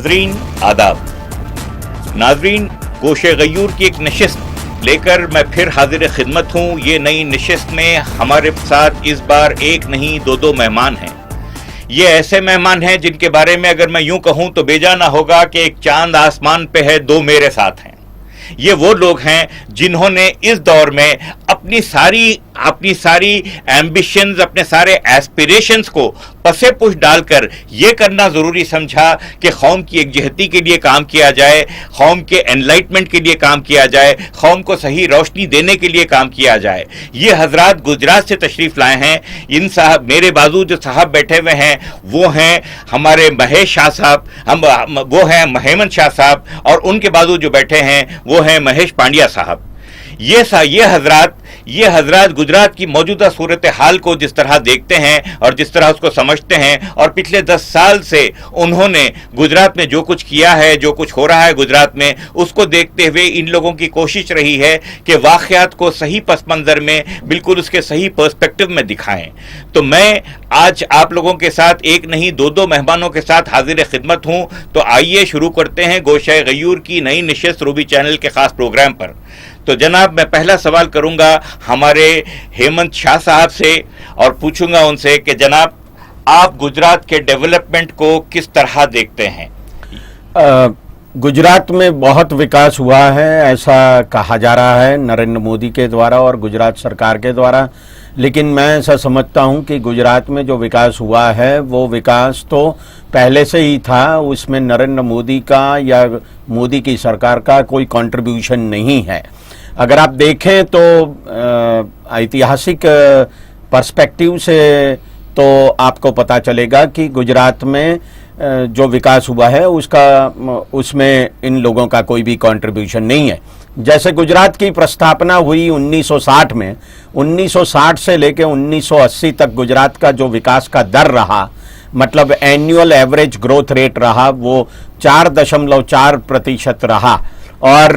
नाजरीन आदाब। नाजरीन, गोशे गयूर की एक नशिस्त लेकर मैं फिर हाजिर खिदमत हूँ। ये नई नशिस्त में हमारे साथ इस बार एक नहीं दो मेहमान हैं। ये ऐसे मेहमान हैं जिनके बारे में अगर मैं यूं कहूं तो बेजाना होगा कि एक चांद आसमान पे है, दो मेरे साथ हैं। ये वो लोग हैं जिन्होंने इस दौर में अपनी सारी एम्बिशंस, अपने सारे एस्पिरेशंस को पसे पुश डालकर यह करना जरूरी समझा कि कौम की एकजहती के लिए काम किया जाए, कौम के एनलाइटमेंट के लिए काम किया जाए, कौम को सही रोशनी देने के लिए काम किया जाए। ये हजरात गुजरात से तशरीफ लाए हैं। इन साहब मेरे बाजू जो साहब बैठे हुए हैं वो हैं हमारे महेश शाह साहब, वो हैं हेमंत शाह साहब, और उनके बाजू जो बैठे हैं वो हैं महेश पांड्या साहब। ये हजरात गुजरात की मौजूदा सूरत हाल को जिस तरह देखते हैं और जिस तरह उसको समझते हैं, और पिछले 10 साल से उन्होंने गुजरात में जो कुछ किया है, जो कुछ हो रहा है गुजरात में, उसको देखते हुए इन लोगों की कोशिश रही है कि वाक़यात को सही पस मंज़र में, बिल्कुल उसके सही पर्सपेक्टिव में दिखाएं। तो मैं आज आप लोगों के साथ एक नहीं दो मेहमानों के साथ हाजिर खिदमत हूं। तो आइए शुरू करते हैं गोशे गयूर की नई नशिस्त रूबी चैनल के खास प्रोग्राम पर। तो जनाब, मैं पहला सवाल करूंगा हमारे हेमंत शाह साहब से और पूछूंगा उनसे कि जनाब, आप गुजरात के डेवलपमेंट को किस तरह देखते हैं? गुजरात में बहुत विकास हुआ है, ऐसा कहा जा रहा है नरेंद्र मोदी के द्वारा और गुजरात सरकार के द्वारा। लेकिन मैं ऐसा समझता हूं कि गुजरात में जो विकास हुआ है वो विकास तो पहले से ही था, उसमें नरेंद्र मोदी का या मोदी की सरकार का कोई कंट्रीब्यूशन नहीं है। अगर आप देखें तो ऐतिहासिक पर्सपेक्टिव से तो आपको पता चलेगा कि गुजरात में जो विकास हुआ है उसमें इन लोगों का कोई भी कंट्रीब्यूशन नहीं है। जैसे गुजरात की प्रस्थापना हुई 1960 में, 1960 से लेकर 1980 तक गुजरात का जो विकास का दर रहा, मतलब एनुअल एवरेज ग्रोथ रेट रहा, वो 4.4% रहा। और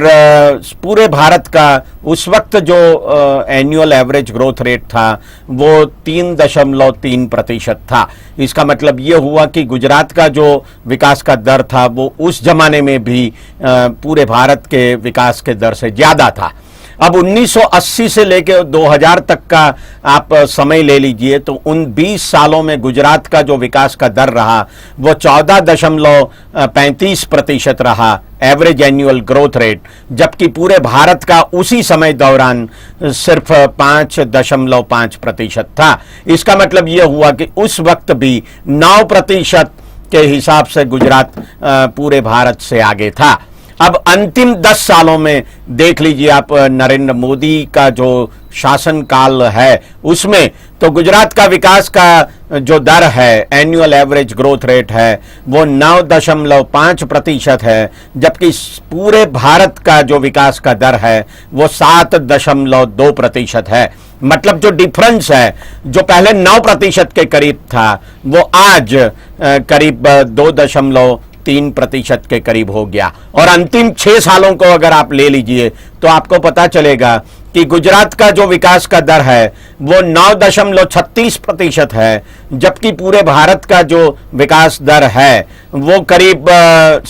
पूरे भारत का उस वक्त जो एनुअल एवरेज ग्रोथ रेट था वो 3.3% था। इसका मतलब ये हुआ कि गुजरात का जो विकास का दर था वो उस जमाने में भी पूरे भारत के विकास के दर से ज़्यादा था। अब 1980 से लेकर 2000 तक का आप समय ले लीजिए तो उन 20 सालों में गुजरात का जो विकास का दर रहा वो 14.35% रहा, एवरेज एनुअल ग्रोथ रेट, जबकि पूरे भारत का उसी समय दौरान सिर्फ 5.5% था। इसका मतलब यह हुआ कि उस वक्त भी 9% के हिसाब से गुजरात पूरे भारत से आगे था। अब अंतिम 10 सालों में देख लीजिए आप, नरेंद्र मोदी का जो शासनकाल है उसमें तो गुजरात का विकास का जो दर है, एनुअल एवरेज ग्रोथ रेट है, वो 9.5% है, जबकि पूरे भारत का जो विकास का दर है वो 7.2% है। मतलब जो डिफरेंस है, जो पहले 9% के करीब था वो आज करीब 2.3% के करीब हो गया। और अंतिम 6 सालों को अगर आप ले लीजिए तो आपको पता चलेगा कि गुजरात का जो विकास का दर है वो 9.36% है, जबकि पूरे भारत का जो विकास दर है वो करीब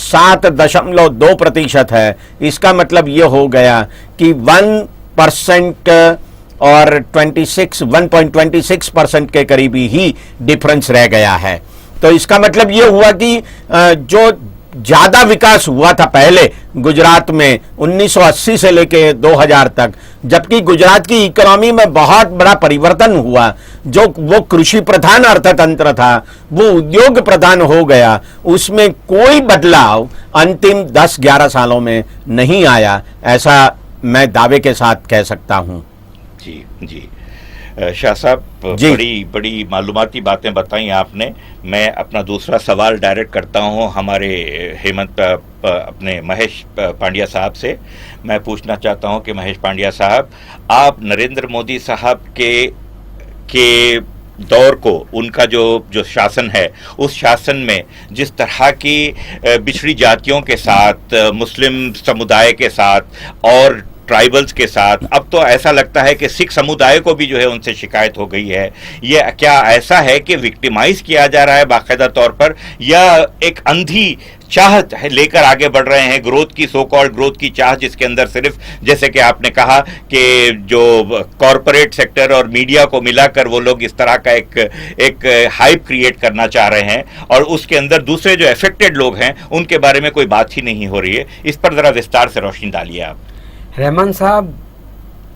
7.2% है। इसका मतलब ये हो गया कि 1% और 1.26% के करीब ही डिफरेंस रह गया है। तो इसका मतलब ये हुआ कि जो ज्यादा विकास हुआ था पहले गुजरात में 1980 से लेके 2000 तक, जबकि गुजरात की इकोनॉमी में बहुत बड़ा परिवर्तन हुआ। जो वो कृषि प्रधान अर्थतंत्र था वो उद्योग प्रधान हो गया। उसमें कोई बदलाव अंतिम 10-11 सालों में नहीं आया, ऐसा मैं दावे के साथ कह सकता हूं। जी जी शाह साहब, बड़ी मालूमाती बातें बताई आपने। मैं अपना दूसरा सवाल डायरेक्ट करता हूं हमारे हेमंत अपने महेश पांड्या साहब से। मैं पूछना चाहता हूं कि महेश पांड्या साहब, आप नरेंद्र मोदी साहब के दौर को, उनका जो शासन है उस शासन में जिस तरह की बिछड़ी जातियों के साथ, मुस्लिम समुदाय के साथ और ट्राइबल्स के साथ, अब तो ऐसा लगता है कि सिख समुदाय को भी जो है उनसे शिकायत हो गई है। ये क्या ऐसा है कि विक्टिमाइज किया जा रहा है बाकायदा तौर पर, या एक अंधी चाहत लेकर आगे बढ़ रहे हैं, ग्रोथ की, सो कॉल्ड ग्रोथ की चाह, जिसके अंदर सिर्फ जैसे कि आपने कहा कि जो कॉरपोरेट सेक्टर और मीडिया को मिलाकर वो लोग इस तरह का एक हाइप क्रिएट करना चाह रहे हैं, और उसके अंदर दूसरे जो अफेक्टेड लोग हैं उनके बारे में कोई बात ही नहीं हो रही है। इस पर जरा विस्तार से रोशनी डालिए आप। रहमान साहब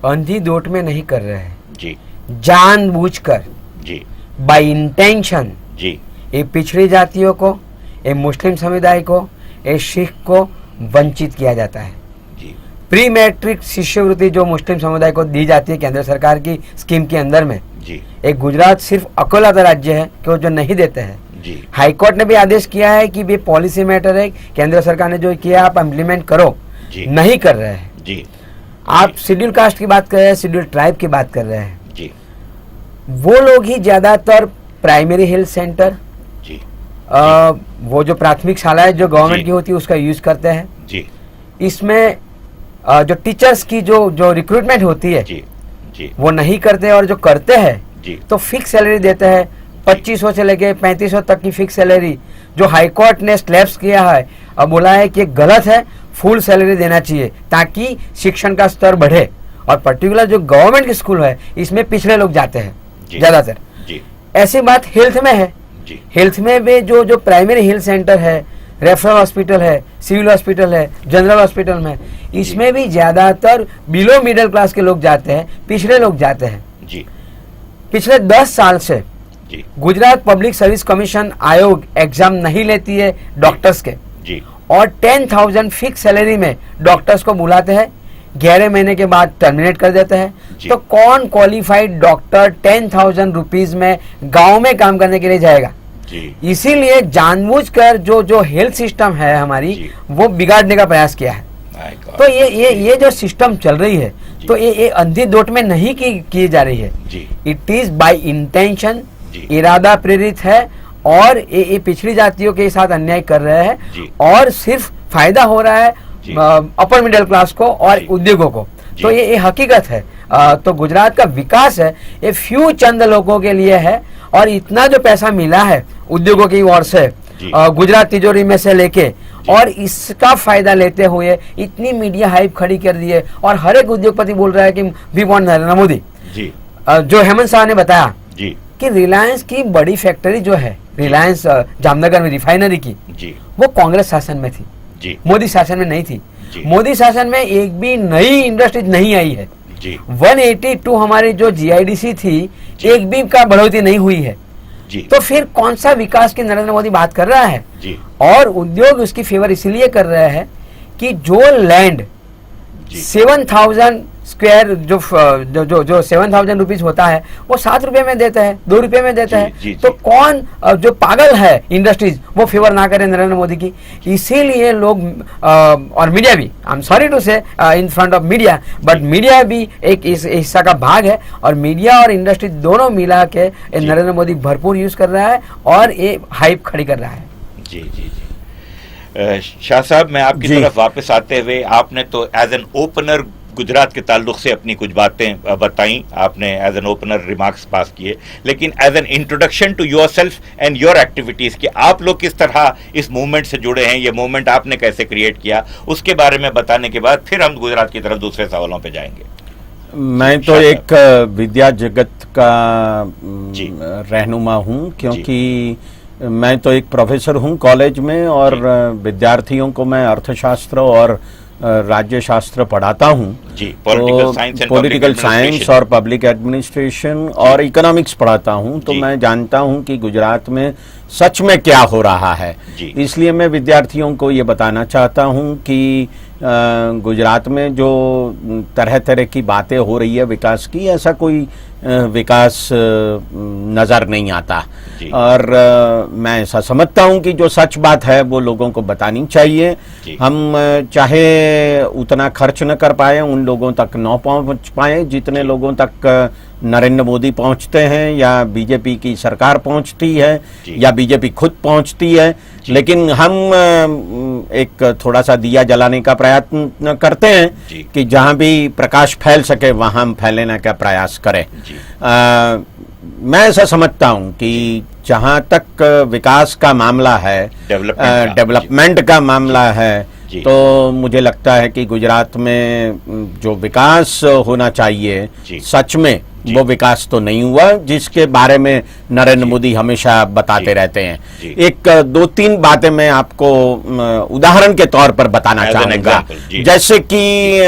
अंधी दोट में नहीं कर रहे हैं जी, जानबूझकर जी, बाय इंटेंशन जी, ये पिछड़ी जातियों को, ये मुस्लिम समुदाय को, ये सिख को वंचित किया जाता है। जी, प्री मैट्रिक शिष्यवृत्ति जो मुस्लिम समुदाय को दी जाती है केंद्र सरकार की स्कीम के अंदर में, जी, एक गुजरात सिर्फ अकेला राज्य है कि वो जो नहीं देते हैं। जी, हाईकोर्ट ने भी आदेश किया है कि ये पॉलिसी मैटर है, केंद्र सरकार ने जो किया आप इम्प्लीमेंट करो, जी, नहीं कर रहे हैं। जी, आप शेड्यूल कास्ट की बात कर रहे हैं, शेड्यूल ट्राइब की बात कर रहे हैं, जी, वो लोग ही ज्यादातर प्राइमरी हेल्थ सेंटर, जी, वो जो प्राथमिक शालाएं जो गवर्नमेंट जी। की होती है उसका यूज करते हैं। जी, इसमें जो टीचर्स की जो रिक्रूटमेंट होती है जी, जी, वो नहीं करते, और जो करते हैं जी, तो फिक्स सैलरी देते हैं, 2500 से लेके 3500 तक की फिक्स सैलरी, जो हाईकोर्ट ने स्लैब्स किया है और बोला है कि गलत है, फुल सैलरी देना चाहिए ताकि शिक्षण का स्तर बढ़े। और पर्टिकुलर जो गवर्नमेंट के स्कूल है इसमें पिछड़े लोग जाते हैं जी, ज्यादातर। जी, ऐसी बात हेल्थ में है। जी, हेल्थ में भी जो प्राइमरी हेल्थ सेंटर है, रेफरल हॉस्पिटल है, सिविल हॉस्पिटल है, जनरल हॉस्पिटल में, इसमें भी ज्यादातर बिलो मिडिल क्लास के लोग जाते हैं, पिछड़े लोग जाते हैं। जी, पिछले 10 साल से जी, गुजरात पब्लिक सर्विस कमीशन आयोग एग्जाम नहीं लेती है डॉक्टर्स के, जी, और 10,000 फिक्स सैलरी में डॉक्टर्स को बुलाते हैं, 11 महीने के बाद टर्मिनेट कर देते हैं। जी। तो कौन क्वालिफाइड डॉक्टर 10,000 रुपीज में गांव में काम करने के लिए जाएगा? जी, इसीलिए जानबूझकर जो हेल्थ सिस्टम है हमारी, जी। वो बिगाड़ने का प्रयास किया है। My God। तो ये जो सिस्टम चल रही है, जी। तो ये अंधी दोट में नहीं की जा रही है। जी, इट इज बाय इंटेंशन, जी। इरादा प्रेरित है, और ये पिछड़ी जातियों के साथ अन्याय कर रहे हैं, जी। और सिर्फ फायदा हो रहा है जी। अपर मिडिल क्लास को और जी। उद्योगों को। जी। तो ये हकीकत है। तो गुजरात का विकास है, ये फ्यू चंद लोगों के लिए है, और इतना जो पैसा मिला है उद्योगों की ओर से, जी। गुजरात तिजोरी में से लेके, और इसका फायदा लेते हुए इतनी मीडिया हाइप खड़ी कर दी है, और हर एक उद्योगपति बोल रहा है कि वी वांट नरेंद्र मोदी। जी, जो हेमंत साहब ने बताया जी, कि रिलायंस की बड़ी फैक्ट्री जो है, रिलायंस जामनगर में रिफाइनरी की, जी, वो कांग्रेस शासन में थी, जी, मोदी शासन में नहीं थी। जी। मोदी शासन में एक भी नई इंडस्ट्री नहीं आई है। जी, 182 हमारी जो जीआईडीसी थी, जी। एक भी का बढ़ोतरी नहीं हुई है। जी, तो फिर कौन सा विकास की नरेंद्र मोदी बात कर रहा है? जी, और उद्योग उसकी फेवर इसलिए कर रहे हैं कि जो लैंड जी। 7,000 स्क्वायर जो 7,000 रुपीज होता है, वो 7 रुपए में देता है, 2 रुपए में देता जी, है। जी, तो जी। कौन जो पागल है इंडस्ट्रीज, वो फेवर ना करे नरेंद्र मोदी की? इसीलिए लोग और मीडिया भी, आई एम सॉरी टू से in front of media, but media भी एक इस हिस्सा का भाग है, और मीडिया और इंडस्ट्री दोनों मिला के जी। नरेंद्र मोदी भरपूर यूज कर रहा है, और ये हाइप खड़ी कर रहा है। जी, जी, जी। शाह साहब, मैं आपकी जी। तरफ वापस आते हुए, आपने तो एज एन ओपनर गुजरात के ताल्लुक से अपनी कुछ बातें बताई, आपने as an opener remarks pass किए, लेकिन as an introduction to yourself and your activities कि आप लोग किस तरह इस मूवमेंट से जुड़े हैं, ये मूवमेंट आपने कैसे क्रिएट किया, उसके बारे में बताने के बाद फिर हम गुजरात की तरफ दूसरे सवालों पे जाएंगे। मैं तो एक विद्या जगत का जी। रहनुमा हूँ, क्योंकि मैं तो एक प्रोफेसर हूँ कॉलेज में, और विद्यार्थियों को मैं अर्थशास्त्र और राज्य शास्त्र पढ़ाता हूँ। जी, political science and political science और पब्लिक एडमिनिस्ट्रेशन और इकोनॉमिक्स पढ़ाता हूँ। तो जी। मैं जानता हूँ कि गुजरात में सच में क्या हो रहा है। जी। इसलिए मैं विद्यार्थियों को ये बताना चाहता हूँ कि गुजरात में जो तरह तरह की बातें हो रही है विकास की, ऐसा कोई विकास नज़र नहीं आता। जी। और मैं ऐसा समझता हूँ कि जो सच बात है वो लोगों को बतानी चाहिए। जी। हम चाहे उतना खर्च न कर पाए, उन लोगों तक न पहुँच पाए जितने लोगों तक नरेंद्र मोदी पहुंचते हैं या बीजेपी की सरकार पहुंचती है या बीजेपी खुद पहुंचती है, लेकिन हम एक थोड़ा सा दिया जलाने का प्रयत्न करते हैं कि जहां भी प्रकाश फैल सके वहां हम फैलाने का प्रयास करें। मैं ऐसा समझता हूं कि जहां तक विकास का मामला है, डेवलपमेंट का मामला है, तो मुझे लगता है कि गुजरात में जो विकास होना चाहिए सच में वो विकास तो नहीं हुआ, जिसके बारे में नरेंद्र मोदी हमेशा बताते रहते हैं। एक दो तीन बातें मैं आपको उदाहरण के तौर पर बताना चाहूंगा। जैसे कि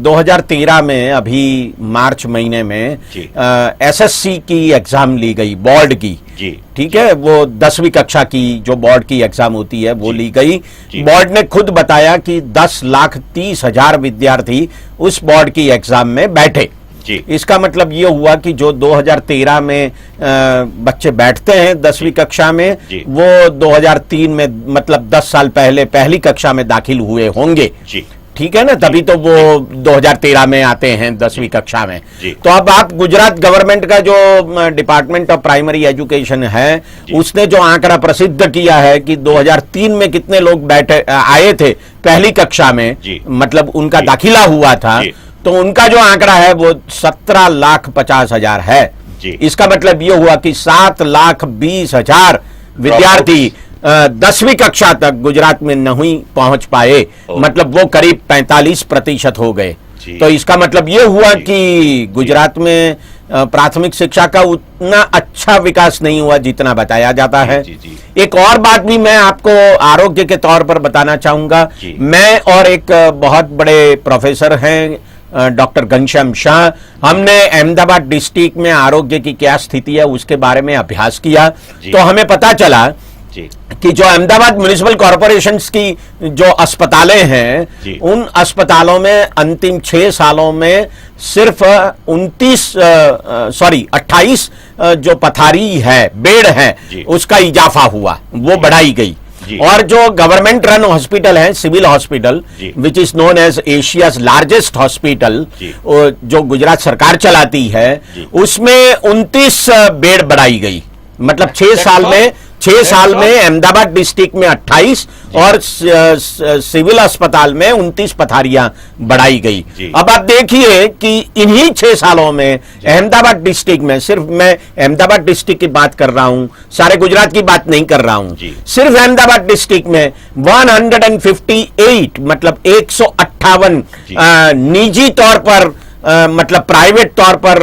2013 में अभी मार्च महीने में एसएससी की एग्जाम ली गई, बोर्ड की, ठीक है, वो 10वीं कक्षा की जो बोर्ड की एग्जाम होती है वो ली गई। बोर्ड ने खुद बताया कि 10,30,000 विद्यार्थी उस बोर्ड की एग्जाम में बैठे। इसका मतलब ये हुआ कि जो 2013 में बच्चे बैठते हैं 10वीं कक्षा में, वो 2003 में मतलब 10 साल पहले पहली कक्षा में दाखिल हुए होंगे, ठीक है ना, तभी तो वो 2013 में आते हैं 10वीं कक्षा में। तो अब आप गुजरात गवर्नमेंट का जो डिपार्टमेंट ऑफ प्राइमरी एजुकेशन है उसने जो आंकड़ा प्रसिद्ध किया है कि 2003 में कितने लोग आए थे पहली कक्षा में, मतलब उनका दाखिला हुआ था, तो उनका जो आंकड़ा है वो 17,50,000 है। इसका मतलब ये हुआ कि 7,20,000 विद्यार्थी 10वीं कक्षा तक गुजरात में नहीं पहुंच पाए, मतलब वो करीब 45% हो गए। तो इसका मतलब ये हुआ कि गुजरात में प्राथमिक शिक्षा का उतना अच्छा विकास नहीं हुआ जितना बताया जाता है। एक और बात भी मैं आपको आरोग्य के तौर पर बताना चाहूंगा। मैं और एक बहुत बड़े प्रोफेसर हैं डॉक्टर घनश्याम शाह, हमने अहमदाबाद डिस्ट्रिक्ट में आरोग्य की क्या स्थिति है उसके बारे में अभ्यास किया। तो हमें पता चला कि जो अहमदाबाद म्युनिसिपल कॉरपोरेशन की जो अस्पतालें हैं, उन अस्पतालों में अंतिम 6 सालों में सिर्फ 28 जो पथारी है, बेड है, उसका इजाफा हुआ, वो बढ़ाई गई। और जो गवर्नमेंट रन हॉस्पिटल है, civil hospital, which is known as Asia's largest hospital, जो गुजरात सरकार चलाती है, उसमें 29 बेड बढ़ाई गई। मतलब 6 साल में अहमदाबाद डिस्ट्रिक्ट में 28 और सिविल अस्पताल में 29 पथारियां बढ़ाई गई। अब आप देखिए कि इन्हीं 6 सालों में अहमदाबाद डिस्ट्रिक्ट में, सिर्फ मैं अहमदाबाद डिस्ट्रिक्ट की बात कर रहा हूं, सारे गुजरात की बात नहीं कर रहा हूं, सिर्फ अहमदाबाद डिस्ट्रिक्ट में 158 मतलब 158 निजी तौर पर मतलब प्राइवेट तौर पर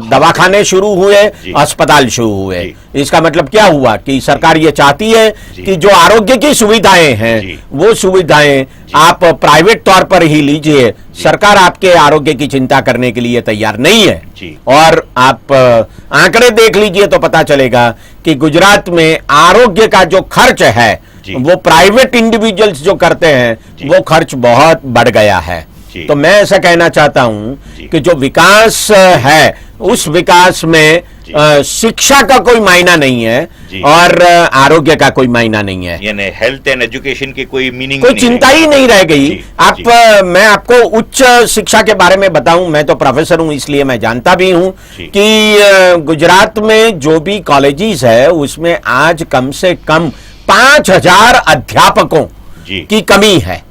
दवाखाने शुरू हुए, अस्पताल शुरू हुए। इसका मतलब क्या हुआ कि सरकार ये चाहती है कि जो आरोग्य की सुविधाएं हैं वो सुविधाएं आप प्राइवेट तौर पर ही लीजिए, सरकार आपके आरोग्य की चिंता करने के लिए तैयार नहीं है। और आप आंकड़े देख लीजिए तो पता चलेगा कि गुजरात में आरोग्य का जो खर्च है वो प्राइवेट इंडिविजुअल्स जो करते हैं वो खर्च बहुत बढ़ गया है। तो मैं ऐसा कहना चाहता हूं कि जो विकास है उस विकास में शिक्षा का कोई मायना नहीं है और आरोग्य का कोई मायना नहीं है, यानी हेल्थ एंड एजुकेशन की कोई मीनिंग, कोई चिंता ही नहीं रह गई। मैं आपको उच्च शिक्षा के बारे में बताऊं, मैं तो प्रोफेसर हूं इसलिए मैं जानता भी हूं कि गुजरात में जो भी कॉलेजेस है उसमें आज कम से कम 5,000 अध्यापकों की कमी है।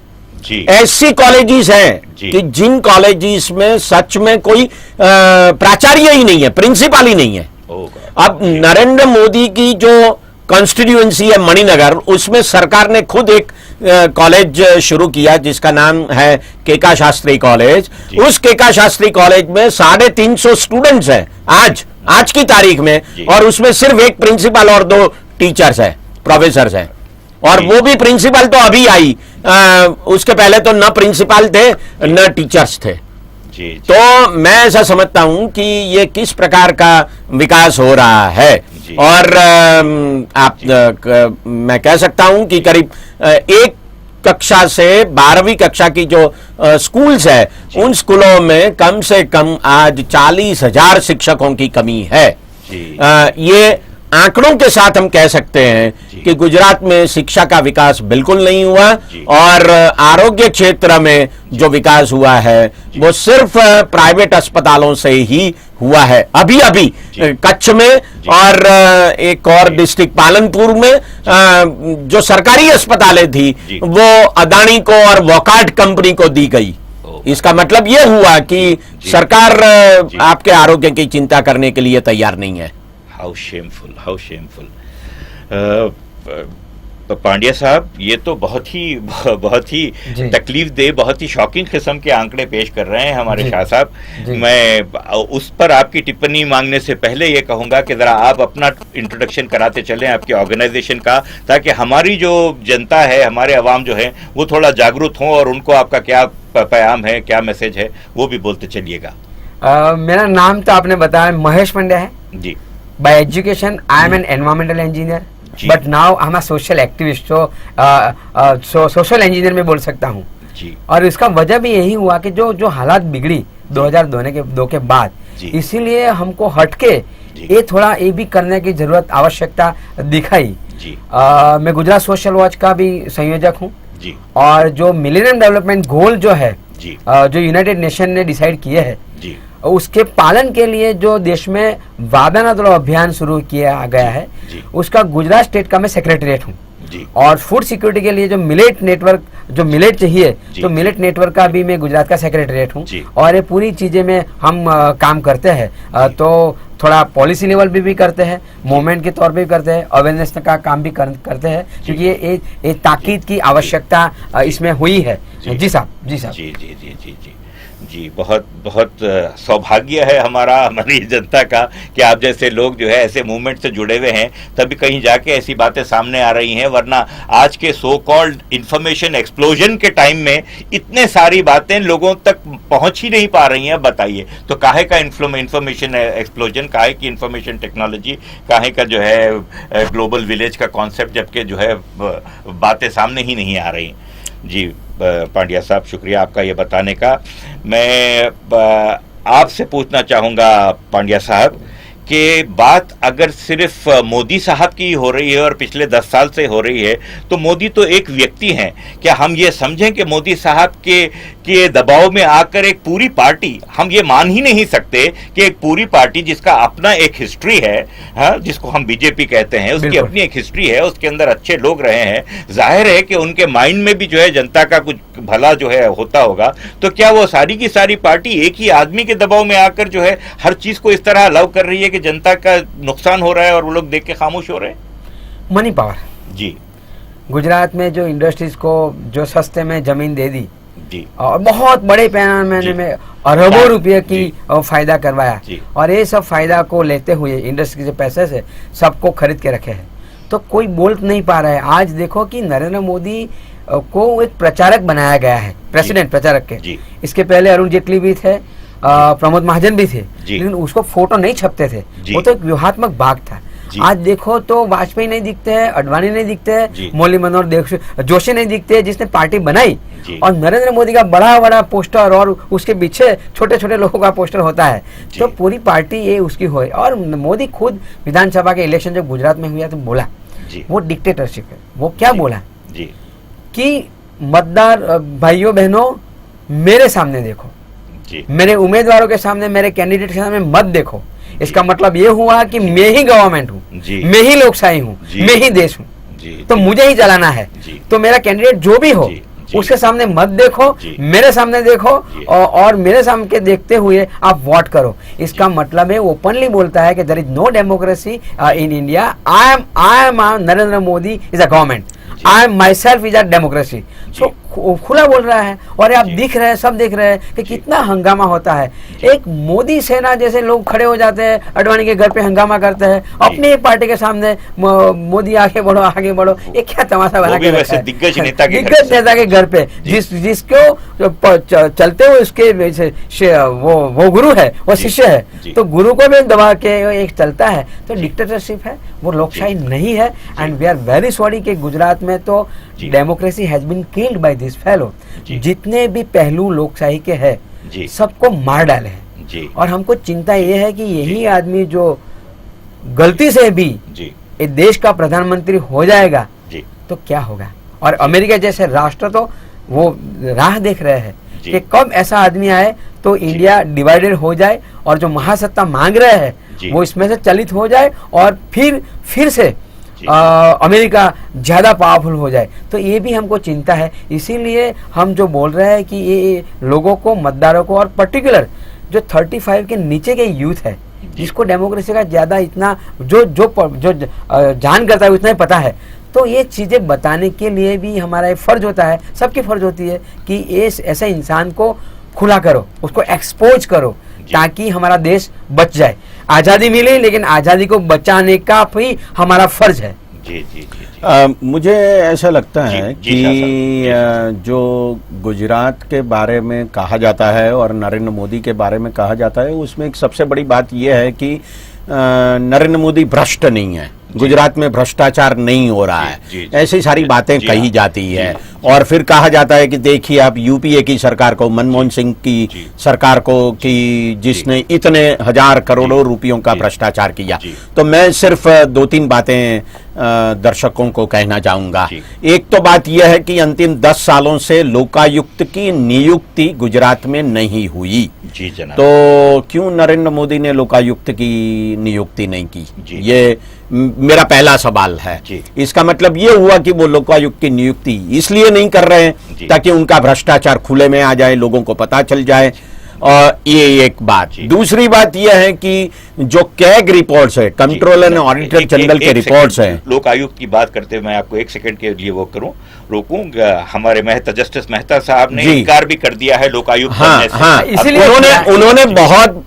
ऐसी कॉलेजेस हैं कि जिन कॉलेजेस में सच में कोई प्राचार्य ही नहीं है, प्रिंसिपल ही नहीं है। अब नरेंद्र मोदी की जो कॉन्स्टिट्यूएंसी है मणिनगर, उसमें सरकार ने खुद एक कॉलेज शुरू किया जिसका नाम है केका शास्त्री कॉलेज। उस केका शास्त्री कॉलेज में 350 स्टूडेंट्स हैं आज की तारीख में, और उसमें सिर्फ एक प्रिंसिपल और 2 टीचर्स हैं, प्रोफेसर्स हैं। और वो भी प्रिंसिपल तो अभी आई, उसके पहले तो न प्रिंसिपल थे न टीचर्स थे। तो मैं ऐसा समझता हूं कि ये किस प्रकार का विकास हो रहा है। और मैं कह सकता हूं कि करीब 1 कक्षा से 12वीं कक्षा की जो स्कूल्स है, उन स्कूलों में कम से कम आज 40,000 शिक्षकों की कमी है। ये आंकड़ों के साथ हम कह सकते हैं कि गुजरात में शिक्षा का विकास बिल्कुल नहीं हुआ और आरोग्य क्षेत्र में जो विकास हुआ है वो सिर्फ प्राइवेट अस्पतालों से ही हुआ है। अभी अभी कच्छ में और एक और डिस्ट्रिक्ट पालनपुर में जो सरकारी अस्पतालें थी वो अदानी को और वॉकार्ड कंपनी को दी गई। इसका मतलब ये हुआ कि सरकार आपके आरोग्य की चिंता करने के लिए तैयार नहीं है। How shameful, how shameful. Pandya साहब, ये तो बहुत ही तकलीफ दे, बहुत ही शॉकिंग किस्म के आंकड़े पेश कर रहे हैं हमारे शाह साहब। मैं उस पर आपकी टिप्पणी मांगने से पहले ये कहूंगा कि जरा आप अपना इंट्रोडक्शन कराते चलें आपके ऑर्गेनाइजेशन का, ताकि हमारी जो जनता है, हमारे अवाम जो है वो थोड़ा जागरूक हों और उनको आपका क्या पैगाम है, क्या मैसेज है, वो भी बोलते चलिएगा। मेरा नाम तो आपने बताया, महेश पंड्या है जी। By education, I am an environmental engineer, but now I'm a social activist, so social engineer में बोल सकता हूँ जी। और इसका वजह भी यही हुआ कि जो हालात बिगड़ी 2002 के बाद, इसीलिए हमको हटके ये थोड़ा ये भी करने की जरूरत, आवश्यकता दिखाई जी। मैं गुजरात सोशल वॉच का भी संयोजक हूँ जी। और जो मिलेनियम डेवलपमेंट गोल जो है जी, जो यूनाइटेड नेशन ने डिसाइड किए हैं जी, उसके पालन के लिए जो देश में वादा न तोड़ो अभियान शुरू किया गया है, उसका गुजरात स्टेट का मैं सेक्रेटरीट हूँ। और फूड सिक्योरिटी के लिए जो मिलेट नेटवर्क, जो मिलेट चाहिए, तो मिलेट नेटवर्क का भी मैं गुजरात का सेक्रेटरीट हूँ। और ये पूरी चीजें में हम काम करते हैं, तो थोड़ा पॉलिसी लेवल भी करते हैं, मूवमेंट के तौर पे भी करते हैं, अवेयरनेस का काम भी करते हैं, क्योंकि ये ताकीद की आवश्यकता इसमें हुई है। जी साहब, जी साहब, जी जी जी जी जी जी। बहुत बहुत सौभाग्य है हमारी जनता का कि आप जैसे लोग जो है ऐसे मूवमेंट से जुड़े हुए हैं, तभी कहीं जाके ऐसी बातें सामने आ रही हैं, वरना आज के सो कॉल्ड इंफॉर्मेशन एक्सप्लोजन के टाइम में इतने सारी बातें लोगों तक पहुंच ही नहीं पा रही हैं। बताइए, तो काहे का इंफॉर्मेशन एक्सप्लोजन, काहे की इंफॉर्मेशन टेक्नोलॉजी, काहे का जो है ग्लोबल विलेज का कॉन्सेप्ट, जबकि जो है बातें सामने ही नहीं आ रही जी। पांड्या साहब, शुक्रिया आपका ये बताने का। मैं आपसे पूछना चाहूँगा पांड्या साहब कि बात अगर सिर्फ मोदी साहब की हो रही है और पिछले 10 साल से हो रही है, तो मोदी तो एक व्यक्ति हैं। क्या हम ये समझें कि मोदी साहब के दबाव में आकर एक पूरी पार्टी, हम ये मान ही नहीं सकते कि एक पूरी पार्टी जिसका अपना एक हिस्ट्री है, हाँ, जिसको हम बीजेपी कहते हैं, उसकी अपनी एक हिस्ट्री है, उसके अंदर अच्छे लोग रहे हैं, जाहिर है कि उनके माइंड में भी जो है जनता का कुछ भला जो है होता होगा, तो क्या वो सारी की सारी पार्टी एक ही आदमी के दबाव में आकर जो है हर चीज को इस तरह अलाउ कर रही है कि जनता का नुकसान हो रहा है और वो लोग देख के खामोश हो रहे हैं? मनी पावर जी। गुजरात में जो इंडस्ट्रीज को जो सस्ते में जमीन दे दी जी, और बहुत बड़े पैमाने में अरबों रुपये की फायदा करवाया, और ये सब फायदा को लेते हुए इंडस्ट्री के पैसे से सबको खरीद के रखे हैं, तो कोई बोल नहीं पा रहा है। आज देखो कि नरेंद्र मोदी को एक प्रचारक बनाया गया है, प्रेसिडेंट प्रचारक के। इसके पहले अरुण जेटली भी थे, प्रमोद महाजन भी थे, लेकिन उसको फोटो नहीं छपते थे, वो तो एक व्यूहात्मक भाग था। आज देखो तो वाजपेयी नहीं दिखते हैं, अडवाणी नहीं दिखते हैं, मुरली मनोहर जोशी नहीं दिखते, जिसने पार्टी बनाई, और नरेंद्र मोदी का बड़ा बड़ा पोस्टर और उसके पीछे छोटे छोटे लोगों का पोस्टर होता है, तो पूरी पार्टी ये उसकी हो। और मोदी खुद विधानसभा के इलेक्शन जब गुजरात में हुआ तो बोला वो डिक्टेटरशिप है। वो क्या बोला कि मतदार भाइयों बहनों मेरे सामने देखो, मेरे उम्मीदवारों के सामने, मेरे कैंडिडेट के सामने मत देखो। इसका मतलब ये हुआ कि मैं ही गवर्नमेंट हूँ, मैं ही लोकशाही हूँ, मैं ही देश हूँ, तो मुझे ही चलाना है। तो मेरा कैंडिडेट जो भी हो उसके सामने मत देखो, मेरे सामने देखो, और मेरे सामने देखते हुए आप वोट करो। इसका मतलब है ओपनली बोलता है कि there is no democracy in India, I am Narendra Modi is a government, I am myself is a democracy. So खुला बोल रहा है, और आप दिख रहे हैं, सब देख रहे हैं कि कितना हंगामा होता है। एक मोदी सेना जैसे लोग खड़े हो जाते हैं, अडवाणी के घर पे हंगामा करते हैं, अपनी पार्टी के सामने मोदी आगे बढ़ो आगे बढ़ो, ये क्या तमाशा बना के रखा है दिग्गज नेता के घर पे, जिसको चलते हुए उसके वो गुरु है, वो शिष्य है, तो गुरु को भी दबा के एक चलता है, तो डिक्टेटरशिप है, वो लोकशाही नहीं है। And we are very sorry कि गुजरात में तो democracy has been killed by this fellow. जितने भी पहलू लोकशाही के हैं सबको मार डाले हैं, और हमको चिंता ये है कि यही आदमी जो गलती से भी जी ये देश का प्रधानमंत्री हो जाएगा जी तो क्या होगा। और अमेरिका जैसे राष्ट्र तो वो राह देख रहे हैं जी। कि कब ऐसा आदमी आए तो इंडिया डिवाइडेड हो जाए और जो महासत्ता मांग रहे हैं जी। वो इसमें से चलित हो जाए और फिर से जी। अमेरिका ज्यादा पावरफुल हो जाए। तो ये भी हमको चिंता है। इसीलिए हम जो बोल रहे हैं कि ये लोगों को, मतदारों को, और पर्टिकुलर जो 35 के नीचे के यूथ है जिसको डेमोक्रेसी का ज्यादा इतना जो जान करता है उतना ही पता है, तो ये चीजें बताने के लिए भी हमारा एक फर्ज होता है, सबकी फर्ज होती है कि ऐसे इंसान को खुला करो, उसको एक्सपोज करो ताकि हमारा देश बच जाए। आजादी मिली लेकिन आजादी को बचाने का भी हमारा फर्ज है। जी जी जी, जी। मुझे ऐसा लगता है जी, कि जी, जो गुजरात के बारे में कहा जाता है और नरेंद्र मोदी के बारे में कहा जाता है, उसमें एक सबसे बड़ी बात यह है कि नरेंद्र मोदी भ्रष्ट नहीं है, गुजरात में भ्रष्टाचार नहीं हो रहा है, जी, ऐसी सारी बातें जी, कही हाँ, जाती है। जी, और फिर कहा जाता है कि देखिए आप यूपीए की सरकार को, मनमोहन सिंह की जी, सरकार को, कि जिसने इतने हजार करोड़ों रुपयों का जी, भ्रष्टाचार किया। जी। तो मैं सिर्फ 2-3 बातें दर्शकों को कहना चाहूंगा। जी। एक तो बात यह है कि अंतिम 10 सालों से लोकायुक्त की नियुक्ति गुजरात में नहीं हुई। जी जनाब। तो क्यों नरेंद्र मोदी ने लोकायुक्त की नियुक्ति नहीं की? जी। ये मेरा पहला सवाल है। जी। इसका मतलब ये हुआ कि वो लोकायुक्त की नियुक्ति इसलिए नहीं कर रहे जी। हैं ताकि उनका भ्रष्टाचार खुले में आ जाए, लोगों को पता चल जाए। और ये एक बात। जी। दूसरी बात यह है कि जो कैग रिपोर्ट्स है, कंट्रोलर एंड ऑडिटर जनरल के रिपोर्ट्स हैं, लोक आयुक्त की बात करते हुए मैं आपको 1 सेकंड के लिए वो रोकूंगा। हमारे जस्टिस मेहता साहब ने जी। इनकार भी कर दिया है लोकायुक्त हाँ बनने से। हाँ, इसीलिए उन्होंने बहुत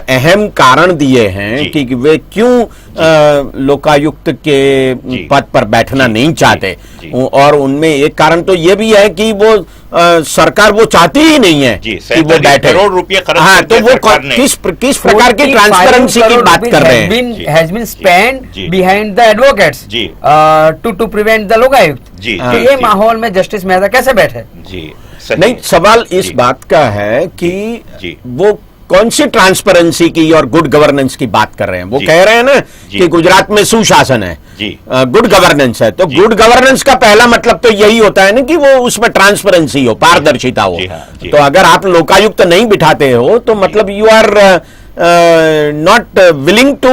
अहम कारण दिए हैं जी। कि वे क्यों लोकायुक्त के जी। पद पर बैठना जी। नहीं चाहते। जी। और उनमें एक कारण तो ये भी है कि वो सरकार वो चाहती ही नहीं है जी, कि वो 47 बैठे। करोड़ रुपए खर्च हाँ, कर तो दिए वो सरकार ने। किस प्रकार की ट्रांसपेरेंसी की बात कर रहे हैं? जी। has been spent ji. behind the advocates ji. to prevent the Lokayukta. जी, तो जी, ये जी। माहौल में जस्टिस मेहता कैसे बैठे? जी सही। नहीं, सवाल इस जी। बात का है कि जी। वो कौन सी ट्रांसपेरेंसी की और गुड गवर्नेंस की बात कर रहे हैं। वो जी। कह रहे हैं ना जी। कि गुजरात में सुशासन है, जी। गुड गवर्नेंस है। तो जी। गुड गवर्नेंस का पहला मतलब तो यही होता है ना कि वो उसमें ट्रांसपेरेंसी हो, पारदर्शिता हो। जी हाँ, जी। तो अगर आप लोकायुक्त नहीं बिठाते हो तो मतलब you are not willing to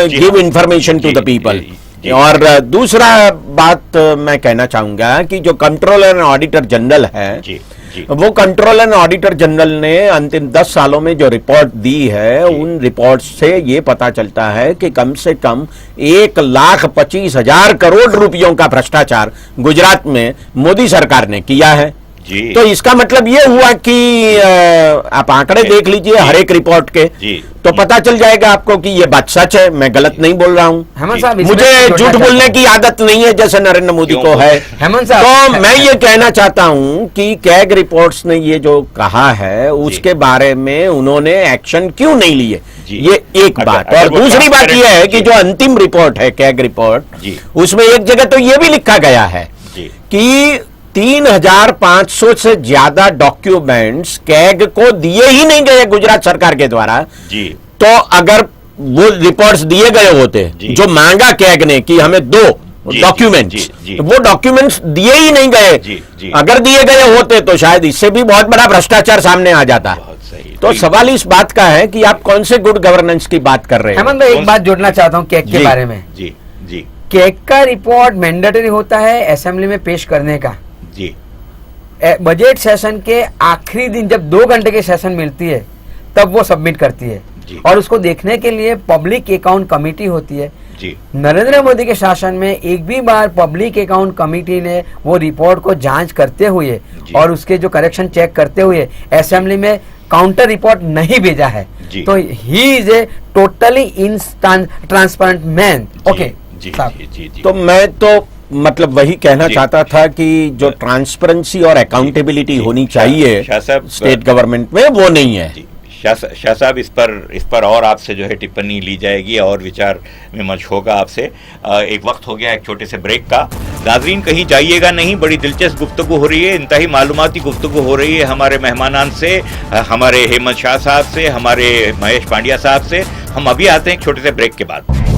जी गिव हाँ। इंफॉर्मेशन टू जी, द पीपल। जी, जी। और दूसरा बात मैं कहना चाहूंगा कि जो कंट्रोलर एंड ऑडिटर जनरल है, जी जी वो कंट्रोलर एंड ऑडिटर जनरल ने अंतिम 10 सालों में जो रिपोर्ट दी है, उन रिपोर्ट से ये पता चलता है कि कम से कम 1,25,000 करोड़ रुपयों का भ्रष्टाचार गुजरात में मोदी सरकार ने किया है। जी। तो इसका मतलब ये हुआ कि आप आंकड़े देख लीजिए हर एक रिपोर्ट के, जी। तो पता चल जाएगा आपको कि ये बात सच है। मैं गलत नहीं बोल रहा हूं। हेमंत साहब, इसमें मुझे जोड़ना झूठ चाहता बोलने हूं। की आदत नहीं है जैसे नरेंद्र मोदी क्यों को है। हेमंत साहब, तो मैं ये कहना चाहता हूं कि कैग रिपोर्ट्स ने ये जो कहा है उसके बारे में उन्होंने एक्शन क्यों नहीं लिए, जी। ये एक अगर- बात। अगर और वो दूसरी बात transparent- यह है कि जी। जो अंतिम रिपोर्ट है कैग रिपोर्ट, जी। उसमें एक जगह तो ये भी लिखा गया है जी। कि 3,500 से ज्यादा डॉक्यूमेंट्स कैग को दिए ही नहीं गए गुजरात सरकार के द्वारा। जी। तो अगर वो रिपोर्ट्स दिए गए होते जी। जो मांगा कैग ने कि हमें दो जी, डॉक्यूमेंट्स, जी, जी। तो वो डॉक्यूमेंट्स दिए ही नहीं गए। जी, जी। अगर दिए गए होते तो शायद इससे भी बहुत बड़ा भ्रष्टाचार सामने आ जाता। बहुत सही। तो सवाल इस बात का है कि आप कौन से गुड गवर्नेंस की बात कर रहे हैं। हेमंत भाई, एक बात जोड़ना चाहता हूँ केक के जी। बारे में। जी जी केक का रिपोर्ट मैंडेटरी होता है असेंबली में पेश करने का। जी बजट सेशन के आखिरी दिन जब 2 घंटे की सेशन मिलती है तब वो सबमिट करती है जी। और उसको देखने के लिए पब्लिक अकाउंट कमेटी होती है। जी नरेंद्र मोदी के शासन में एक भी बार पब्लिक अकाउंट कमेटी ने वो रिपोर्ट को जांच करते हुए जी। और उसके जो करेक्शन चेक करते हुए असेंबली में काउंटर रिपोर्ट नहीं भेजा है। जी। तो he is a totally in transparent man. Okay जी जी जी। तो मैं तो मतलब वही कहना जी। चाहता था कि जो ट्रांसपेरेंसी और अकाउंटेबिलिटी जी। होनी चाहिए शाह साहब, स्टेट गवर्नमेंट में, वो नहीं है। जी शाह साहब, इस पर और आपसे जो है टिप्पणी ली जाएगी और विचार विमर्श होगा आपसे। एक वक्त हो गया एक छोटे से ब्रेक का। नाज़रीन, कहीं जाइएगा नहीं, बड़ी दिलचस्प गुफ्तगू हो रही है, इंतही मालूमाती गुफ्तगू हो रही है हमारे मेहमानान से, हमारे हेमंत शाह साहब से, हमारे महेश पांड्या साहब से। हम अभी आते हैं एक छोटे से ब्रेक के बाद।